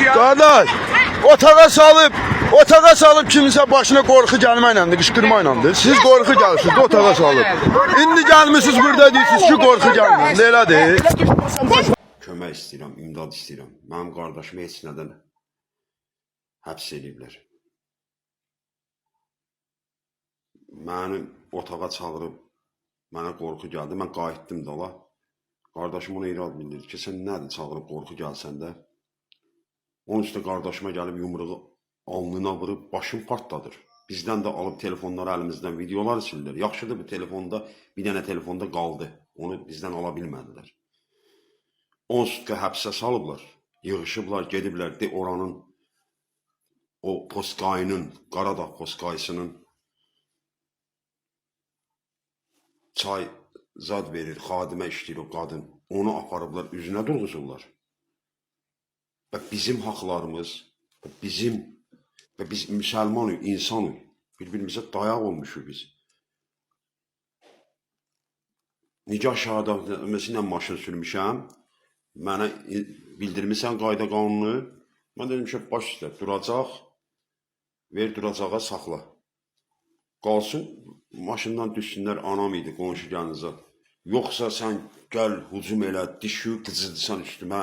ya? Qardaş, otağa salıb kimisə başına qorxu gəlməklədir, qışqırmaqlədir. Siz qorxu gəlsiz, otağa salıb. İndi gəlmisiniz burada deyirsiniz ki, qorxu gəlməkdir. Elədir. Kömək istəyirəm, imdad istəyirəm. Mənim qardaşımı heç nədən həbs ediblər. Məni otağa çağırıb, mənə qorxu gəldi. Mən qayıtdım da ola. Qardaşım ona irad bildirir ki, sən nədir çağırıb qorxu gəlsən də? Onun üstə qardaşıma gəlib yumruğu alnına vurub başım partladır. Bizdən də alıb telefonları əlimizdən videolar sildir. Yaxşıdır bu telefonda, bir dənə telefonda qaldı. Onu bizdən ala bilmədilər. 10 sutka həbsə salıblar. Yığışıblar, gediblər de oranın o Poskayının, Qaradağ Poskayısının çay zad verir, xadimə işləyir o qadın. Onu aparıblar, üzünə durğuzurlar. Və bizim haqlarımız, və biz müsəlmanıq, insanıq. Bir-birimizə dayaq olmuşuq biz. Nicah şəhadəməsi ilə maşın sürmüşəm. Mənə bildirmişsən qayda qanunu. Mən dedim ki, baş üstə duracaq, ver duracağa saxla. Qalsın, maşından düşsünlər, anam idi, qonşu gəliniza. Yoxsa sən gəl, hücum elə, dişi qıcıdırsan üstümə.